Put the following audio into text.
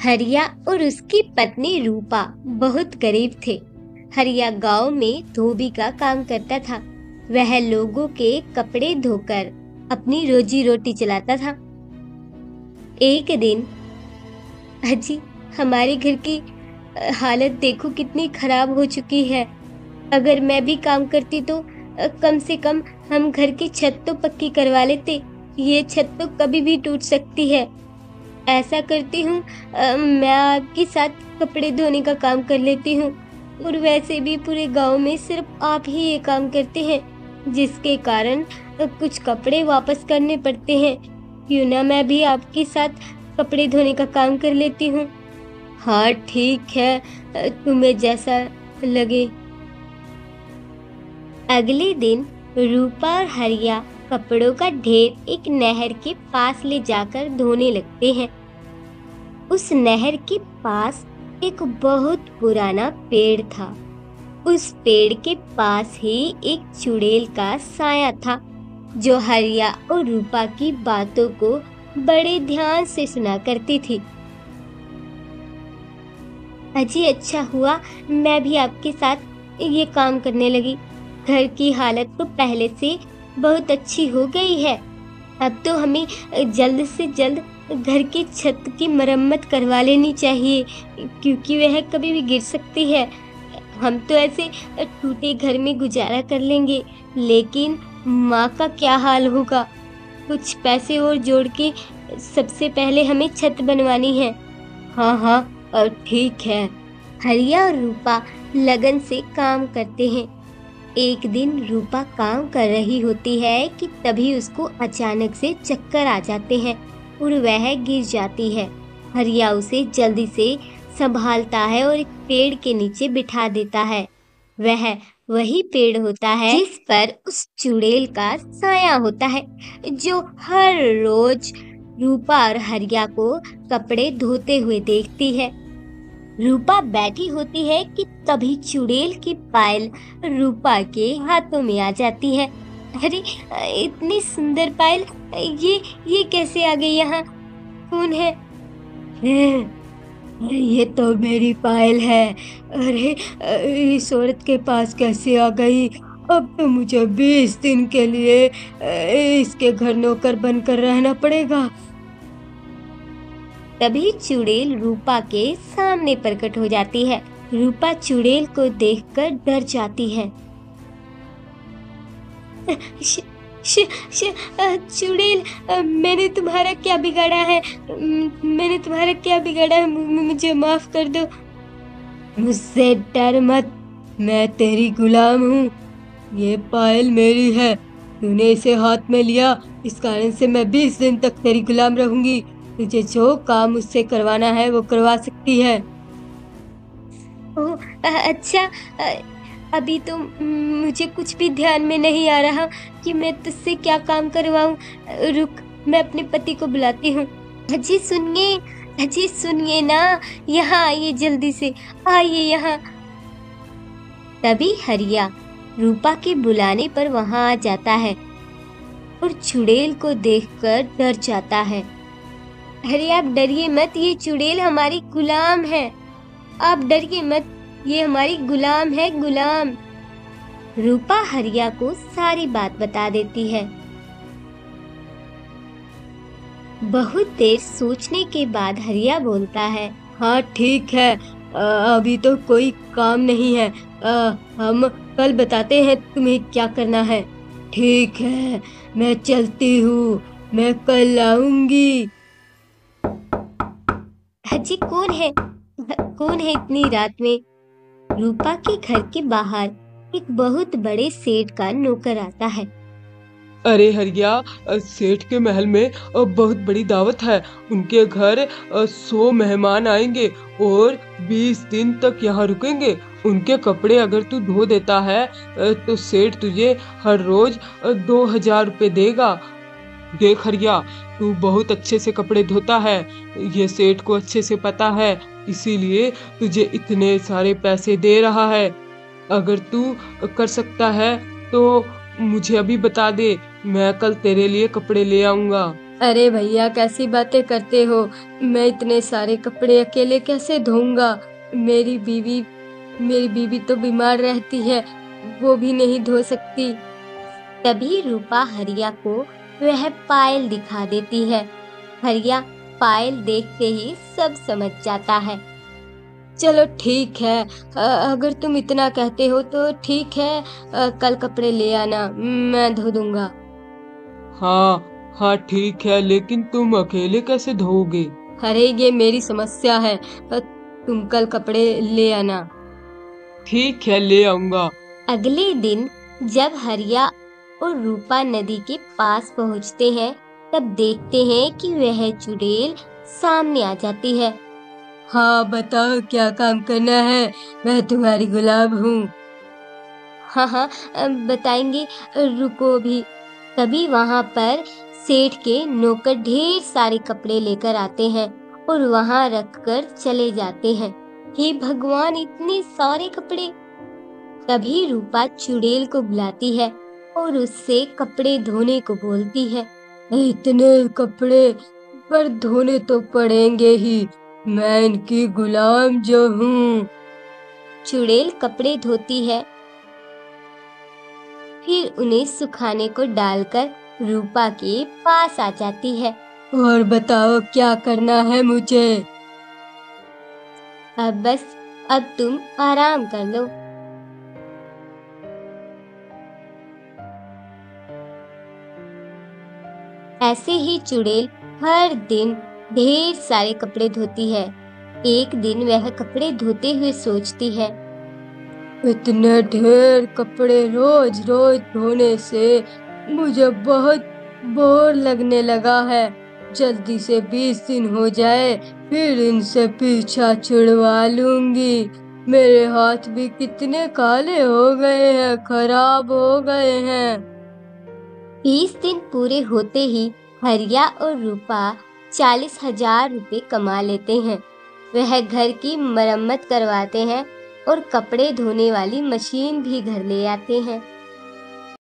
हरिया और उसकी पत्नी रूपा बहुत गरीब थे। हरिया गांव में धोबी का काम करता था। वह लोगों के कपड़े धोकर अपनी रोजी रोटी चलाता था। एक दिन, अजी, हमारे घर की हालत देखो कितनी खराब हो चुकी है। अगर मैं भी काम करती तो कम से कम हम घर की छत तो पक्की करवा लेते। ये छत तो कभी भी टूट सकती है। ऐसा करती हूँ, मैं आपके साथ कपड़े धोने का काम कर लेती हूँ। और वैसे भी पूरे गांव में सिर्फ आप ही ये काम करते हैं, जिसके कारण कुछ कपड़े वापस करने पड़ते हैं। क्यों ना मैं भी आपके साथ कपड़े धोने का काम कर लेती हूँ। हाँ ठीक है, तुम्हें जैसा लगे। अगले दिन रूपा और हरिया कपड़ों का ढेर एक नहर के पास ले जाकर धोने लगते हैं। उस नहर के पास एक बहुत पुराना पेड़ था। उस पेड़ के पास ही एक चुड़ैल का साया था, जो हरिया और रूपा की बातों को बड़े ध्यान से सुना करती थी। अजी, अच्छा हुआ मैं भी आपके साथ ये काम करने लगी। घर की हालत तो पहले से बहुत अच्छी हो गई है। अब तो हमें जल्द से जल्द घर की छत की मरम्मत करवा लेनी चाहिए, क्योंकि वह कभी भी गिर सकती है। हम तो ऐसे टूटे घर में गुजारा कर लेंगे, लेकिन माँ का क्या हाल होगा। कुछ पैसे और जोड़ के सबसे पहले हमें छत बनवानी है। हाँ हाँ, और ठीक है। हरिया और रूपा लगन से काम करते हैं। एक दिन रूपा काम कर रही होती है कि तभी उसको अचानक से चक्कर आ जाते हैं और वह गिर जाती है। हरिया उसे जल्दी से संभालता है और एक पेड़ के नीचे बिठा देता है। वह वही पेड़ होता है जिस पर उस चुड़ैल का साया होता है, जो हर रोज रूपा और हरिया को कपड़े धोते हुए देखती है। रूपा बैठी होती है कि तभी चुड़ैल की पायल रूपा के हाथों में आ जाती है। अरे, इतनी सुंदर पायल, ये कैसे आ गई यहाँ? कौन है? ये तो मेरी पायल है। अरे, इस औरत के पास कैसे आ गई? अब तो मुझे 20 दिन के लिए इसके घर नौकर बनकर रहना पड़ेगा। तभी चुड़ैल रूपा के सामने प्रकट हो जाती है। रूपा चुड़ैल को देखकर डर जाती है। चुड़ैल, मैंने तुम्हारा क्या बिगाड़ा है? मैंने तुम्हारा क्या बिगाड़ा है? मुझे माफ कर दो। मुझसे डर मत, मैं तेरी गुलाम हूँ। ये पायल मेरी है, तूने इसे हाथ में लिया, इस कारण से मैं 20 दिन तक तेरी गुलाम रहूंगी। तुझे जो काम मुझसे करवाना है वो करवा सकती है। ओह, अच्छा, अभी तो मुझे कुछ भी ध्यान में नहीं आ रहा कि मैं तुझसे क्या काम करवाऊं। रुक, मैं अपने पति को बुलाती हूँ। अजी सुनिए, अजी सुनिए ना, यहाँ आइए, जल्दी से आइए यहाँ। तभी हरिया रूपा के बुलाने पर वहां आ जाता है और चुड़ैल को देखकर डर जाता है। अरे, आप डरिए मत, ये चुड़ैल हमारी गुलाम है। आप डरिए मत, ये हमारी गुलाम है, गुलाम। रूपा हरिया को सारी बात बता देती है। बहुत देर सोचने के बाद हरिया बोलता है, हाँ ठीक है, अभी तो कोई काम नहीं है। हम कल बताते हैं तुम्हें क्या करना है। ठीक है, मैं चलती हूँ, मैं कल आऊंगी। अजी, कौन है? कौन है इतनी रात में? रूपा के घर के बाहर एक बहुत बड़े सेठ का नौकर आता है। अरे हरिया, सेठ के महल में बहुत बड़ी दावत है। उनके घर 100 मेहमान आएंगे और 20 दिन तक यहाँ रुकेंगे। उनके कपड़े अगर तू धो देता है तो सेठ तुझे हर रोज 2000 रुपये देगा। देख हरिया, तू बहुत अच्छे से कपड़े धोता है, ये सेठ को अच्छे से पता है, इसीलिए तुझे इतने सारे पैसे दे रहा है। अगर तू कर सकता है तो मुझे अभी बता दे, मैं कल तेरे लिए कपड़े ले आऊंगा। अरे भैया, कैसी बातें करते हो? मैं इतने सारे कपड़े अकेले कैसे धोऊंगा? मेरी बीवी मेरी बीवी तो बीमार रहती है, वो भी नहीं धो सकती। तभी रूपा हरिया को वह पायल दिखा देती है। हरिया पायल देखते ही सब समझ जाता है। चलो ठीक है, अगर तुम इतना कहते हो तो ठीक है, कल कपड़े ले आना, मैं धो दूंगा। हाँ हाँ ठीक है, लेकिन तुम अकेले कैसे धोओगे? अरे ये मेरी समस्या है, तुम कल कपड़े ले आना। ठीक है, ले आऊंगा। अगले दिन जब हरिया और रूपा नदी के पास पहुंचते हैं, तब देखते हैं कि वह चुड़ैल सामने आ जाती है। हाँ बताओ, क्या काम करना है? मैं तुम्हारी गुलाब हूँ। हाँ हाँ, बताएंगे, रुको भी। तभी वहां पर सेठ के नौकर ढेर सारे कपड़े लेकर आते हैं और वहां रखकर चले जाते हैं। हे भगवान, इतने सारे कपड़े! तभी रूपा चुड़ैल को बुलाती है और उससे कपड़े धोने को बोलती है। इतने कपड़े, पर धोने तो पड़ेंगे ही, मैं इनकी गुलाम जो हूँ। चुड़ैल कपड़े धोती है, फिर उन्हें सुखाने को डालकर रूपा के पास आ जाती है। और बताओ, क्या करना है मुझे? अब तुम आराम कर लो। ऐसे ही चुड़ैल हर दिन ढेर सारे कपड़े धोती है। एक दिन वह कपड़े धोते हुए सोचती है, इतने ढेर कपड़े रोज रोज धोने से मुझे बहुत बोर लगने लगा है। जल्दी से 20 दिन हो जाए, फिर इनसे पीछा छुड़वा लूंगी। मेरे हाथ भी कितने काले हो गए हैं, खराब हो गए हैं। 20 दिन पूरे होते ही हरिया और रूपा 40,000 रुपए कमा लेते हैं। वह घर की मरम्मत करवाते हैं और कपड़े धोने वाली मशीन भी घर ले आते हैं।